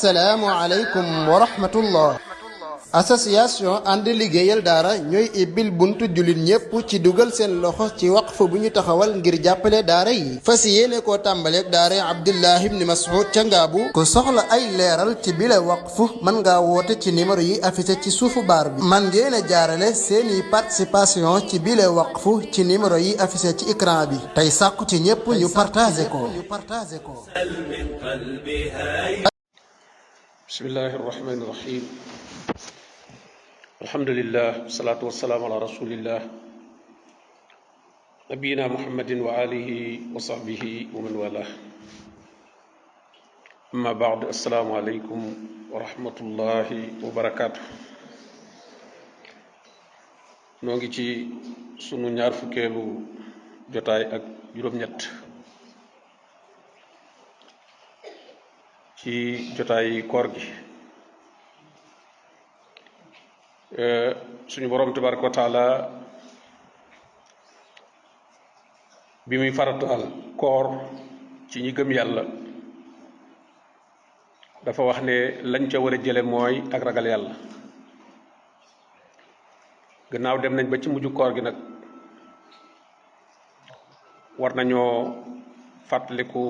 assalaamu aleykum wa rahmatullah. association ànd liggéeyal daara ñooy ibbil buntu jullit ñépp ci dugal seen loxo ci waqf bu ñu taxawal ngir jàppale daara yi fas yéene koo tàmbaleeg daara Abdullah ibn Mas'ud ca Ngaabu. ku soxla ay leeral ci bile waqf mën ngaa woote ci numéro yi affiché ci suufu baar bi. man ngeen a jaarale seeni participation ci bile waqf ci numéro yi affiché ci écran bi tey sàkku ci ñépp ñu partagé ko. bismillahi irrahmani irrahim alhamdulillah wasalaatu wasalaamu ala rasulillah nabiyina muhammadin wa alihi wa sahbihi wa man wala amma baad assalaamu aleykum wa rahmatullahi wa barakaatu. noo ngi ci sunu ñaar fukkeelu jotaay ak juróom-ñett ci jotaay koor gi. suñu borom tabaraka wa taala bi muy farataal koor ci ñi gëm yàlla dafa wax ne lañ ca war a jële mooy ak ragal yàlla. gannaaw dem nañ ba ci mujj koor gi nag war nañoo fàttaliku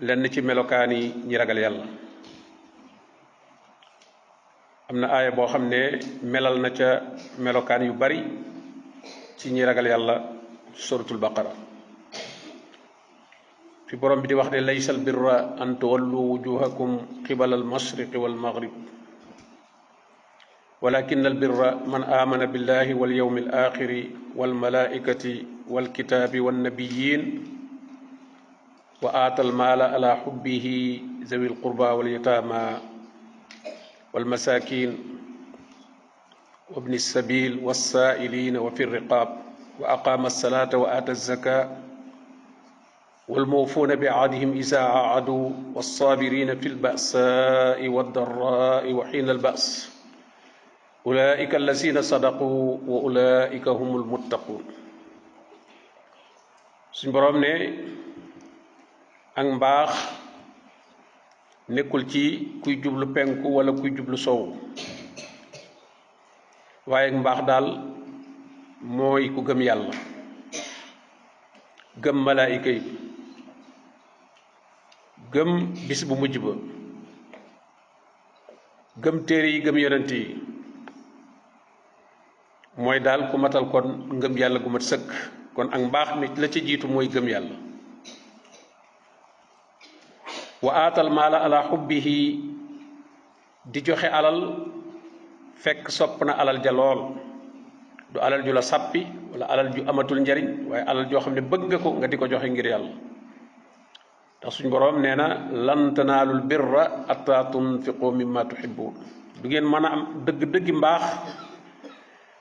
lenn ci melokaan yi ñi ragal yàlla. am na aaya boo xam ne melal na ca melokaan yu bari ci ñi ragal yàlla suratul baqara fi borom bi di wax ne laysa al birra an tuwallu wujuhakum qibala al mashriqi wal maghrib walakin al birra man amana billahi wal yawmi al axiri wal malaikati wal kitabi wan nabiyyin wa aata al maala ala xubbihi zawi al qurba wal yatama wal masakin wa ibni sabil wassaa'ilina wa fi riqab wa aqama alsalata wa aata alzaka wal mawfuna bi ahdihim iza aahadu wassabirina fi lba'sai waddarrai wa xiina albas ulaika allazina sadaqu wa ulaika humul muttaqun. suñ boroom ne ak mbaax nekkul ci kuy jublu penku wala kuy jublu sow waaye mbaax daal mooy ku gëm yàlla gëm malaayika yi gëm bis bu mujj ba gëm téere yi gëm yonent yi mooy daal ku matal kon ngëm yàlla gu mat sëkk. kon ak mbaax mi la ca jiitu mooy gëm yàlla. wa aatal maala ala xubbihi di joxe alal fekk sopp na alal ja lool. du alal ju la sàppi wala alal ju amatul njariñ waaye alal joo xam ne bëgg nga ko nga di ko joxe ngir yàlla. ndax suñ boroom nee na lan tanaalul birra atta tunfiqu mimma tuhibbun. du ngeen mën a am dëgg-dëggi mbaax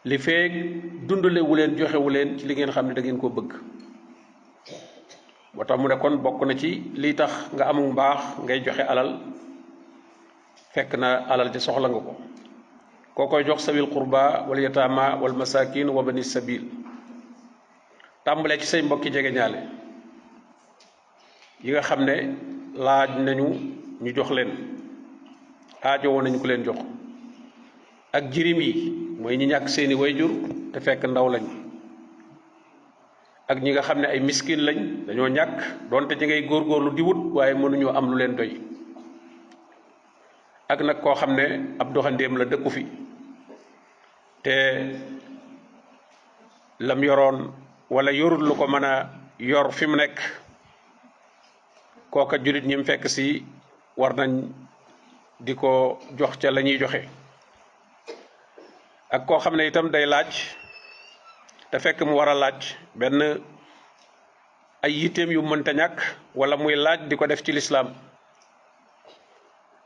li feeg dundale wu leen joxewu leen ci li ngeen xam ne da ngeen koo bëgg. moo tax mu ne kon bokk na ci lii tax nga amul mbaax ngay joxe alal fekk na alal ji soxla nga ko. koo koy jox sawil qurba wal yataama wal masakin wa bani sabil. tàmbalee ci say mbokki jege ñaale yi nga xam ne laaj nañu ñu jox leen aajowoo nañu ko leen jox. ak jirim yi mooy ñi ñàkk seeni wayjur te fekk ndaw lañ. ak ñi nga xam ne ay miskin lañ dañoo ñàkk donte ñi ngay góorgóorlu di wut waaye mënuñoo am lu leen doy. ak nag koo xam ne ab doxandéem la dëkku fi te lam yoroon wala yorul lu ko mën a yor fi mu nekk kooka jullit ñi mu fekk si war nañ di ko jox ca la ñuy joxe. ak koo xam ne itam day laaj te fekk mu war a laaj benn ay yitteem yu mënta ñàkk wala muy laaj di ko def ci lislaam.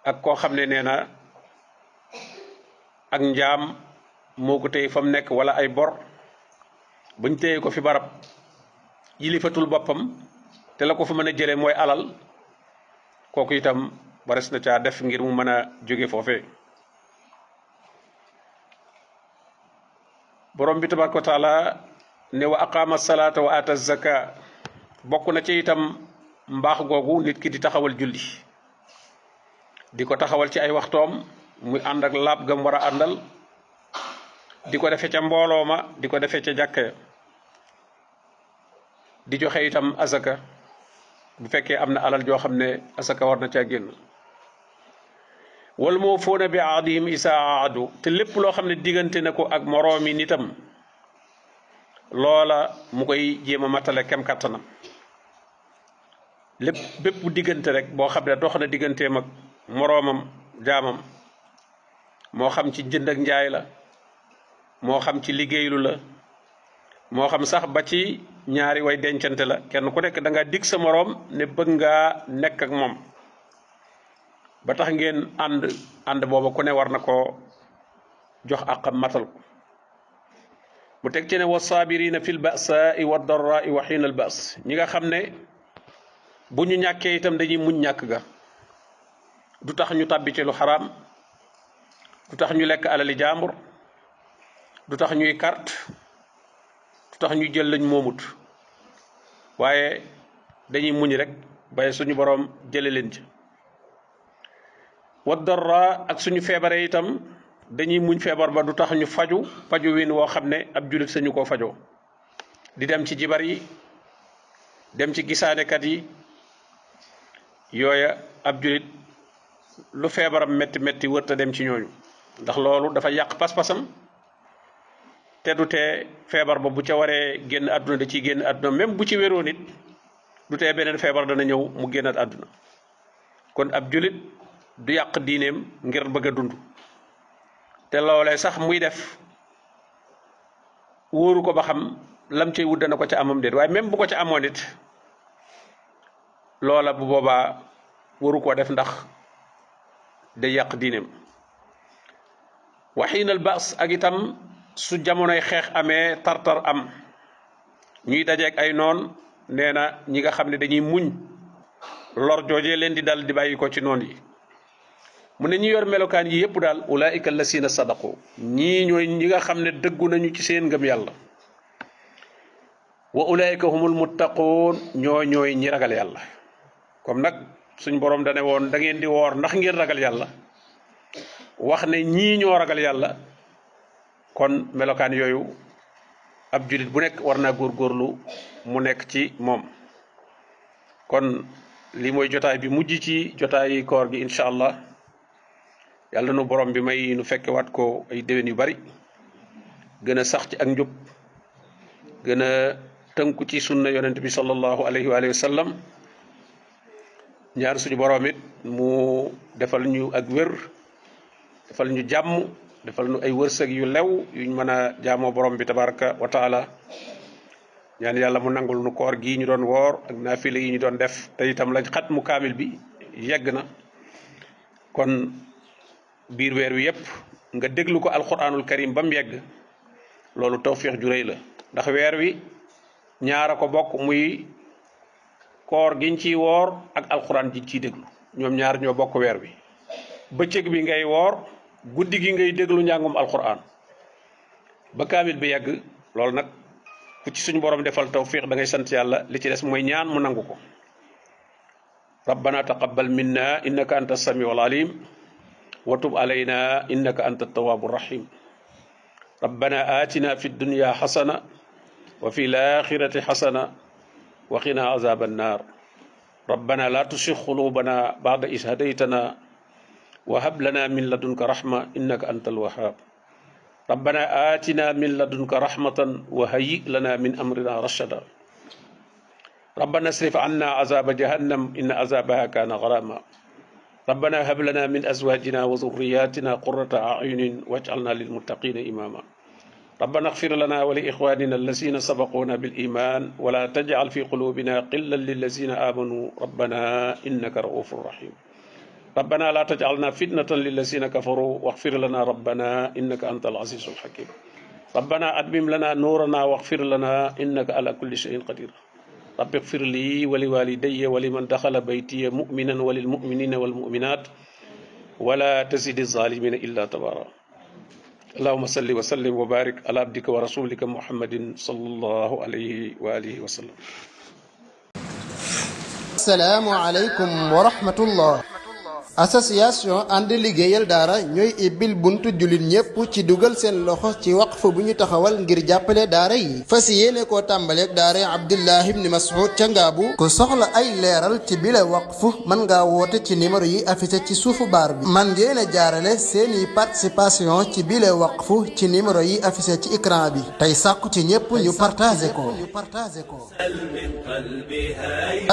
ak koo xam ne nee na ak njaam moo ko téye fa mu nekk wala ay bor buñ téye ko fi barab yilifatul boppam te la ko fa mën a jëlee mooy alal kooku itam bares na caa def ngir mu mën a jóge foofee. borom bi tabaraka wa taala ne wa aqama salata wa ata zaka bokk na ci itam mbaax googu nit ki di taxawal julli di ko taxawal ci ay waxtoom muy ànd ak laab gam war a àndal di ko defee ca mbooloo ma di ko defee ca jàkka di joxe itam asaka bu fekkee am na alal joo xam ne asaka war na caa génn wal muufuuna bi ahdihim isaa aahadu te lépp loo xam ne diggante na ko ak moroomi nitam loola mu koy jéem a matale kem kattanam lépp bépp diggante rek boo xam ne dox na digganteem ak moroomam jaamam moo xam ci jënd ak njaay la moo xam ci liggéeylu la moo xam sax ba ci ñaari way dencante la kenn ku nekk da nga dig sa moroom ne bëgg ngaa nekk ak moom ba tax ngeen ànd booba ku ne war na koo jox àqam matal ko mu teg ci ne wa saabirina fil ba'saai wa darraai wa xiina al ba's ñi nga xam ne bu ñu ñàkkee itam dañuy muñ ñàkk ga du tax ñu tàbbi ci lu xaraam du tax ñu lekk alali jaambur du tax ñuy carte du tax ñu jël lañ moomut waaye dañuy muñ rek bay suñu boroom jële leen ci wa darra ak suñu feebaree itam dañuy muñ feebar ba du tax ñu faju win woo xam ne ab jullit sañu koo fajoo di dem ci jibar yi dem ci gisaanekat yi yooya ab jullit lu feebaram métti métti wërta dem ci ñooñu ndax loolu dafa yàq pas-pasam te du tee feebar ba bu ca waree génn àdduna da ciy génn àdduna même bu ci wéroo nit du tee beneen feebar dana ñëw mu génnaat àdduna kon ab jullit du yàq diineem ngir bëgg a dund te loolee sax muy def wóoru ko ba xam lam cay wut dana ko ca amam déet waaye même bu ko ca amoon it loola bu boobaa waru koo def ndax day yàq diineem waxiinal baas ak itam su jamonoy xeex amee tartar am ñuy dajeeg ay noon nee na ñi nga xam ne dañuy muñ lor joojee leen di dal di bàyyi ko ci noon yi mu ne ñi yor melokaan yi yépp daal ulaika allasina sadaqu ñii ñooy ñi nga xam ne dëggu nañu ci seen ngëm yàlla wa ulaika humul muttaquun ñooy ñi ragal yàlla comme nag suñ borom dane woon da ngeen di woor ndax ngeen ragal yàlla wax ne ñii ñoo ragal yàlla kon melokaan yooyu ab julit bu nekk war naa góorgóorlu mu nekk ci moom kon li mooy jotaay bi mujj ci jotaayi koor gi incha allah yàlla nu borom bi may nu fekke waat ko ay déwén yu bari gën a sax ci ak njub gën a tënku ci sunna yonent bi sallallahu alayhi wa sallam ñaar suñu borom it mu defal ñu ak wér defal ñu jàmm defal ñu ay wërsëg yu lew yuñ mën a jaamoo borom bi tabaraka wa taala ñaan yàlla mu nangul nu koor gii ñu doon woor ak naafile yi ñu doon def te itam lañ xat mu kaamil bi yegg na kon biir weer wi yépp nga déglu ko alquranul karim ba mu yegg loolu tawfiix ju rëy la ndax weer wi ñaara ko bokk muy koor giñ ciy woor ak alquran giñ ciy déglu ñoom ñaar ñoo bokk weer wi bëccëg bi ngay woor guddi gi ngay déglu njàngum alquran ba kaamil bi yegg loolu nag ku ci suñu borom defal tawfiq da ngay sant yàlla li ci des mooy ñaan mu nangu ko rabbana taqabbal minna innaka anta samiul alim wa tub alayna innaka anta tawwabur rahim rabbana atina fid dunya hasana wa fil akhirati hasana wa qina azaban nar rabbana la tuzigh qulubana ba'da idh hadaytana wa hab lana min ladunka rahma innaka antal wahhab rabbana atina min ladunka rahmatan wa hayyi lana min amrina rashada rabbana asrif anna azaba jahannam inna azabaha kana gharama rabbana hab lana min azwajina wa dhurriyyatina qurrata a'yunin waj'alna lil muttaqina imama rabbana ighfir lana wa li ikhwanina alladhina sabaquna bil iman wa la taj'al fi qulubina ghillan lil ladzina amanu rabbana innaka ra'ufur rahim ربنا لا تجعلنا فتنة للذين كفروا واغفر لنا ربنا إنك أنت العزيز الحكيم ربنا أتمم لنا نورنا واغفر لنا إنك على كل شيء قدير رب اغفر لي ولوالدي ولمن دخل بيتي مؤمنا وللمؤمنين والمؤمنات ولا تزد الظالمين إلا تبارا اللهم صل وسلم وبارك على عبدك ورسولك محمد صلى الله عليه وآله وسلم السلام عليكم ورحمة الله association ànd liggéeyal daara ñooy ibbil buntu jullit ñépp ci dugal seen loxo ci waqf bu ñu taxawal ngir jàppale daara yi fas yéene koo tàmbaleeg daara Abdullah ibn Mas'ud ca Ngaabu ku soxla ay leeral ci bile waqf mën ngaa woote ci numéro yi affiché ci suufu baar bi man ngeen a jaarale seeni participation ci bile waqf ci numéro yi affiché ci écran bi tey sàkku ci ñépp ñu partagé ko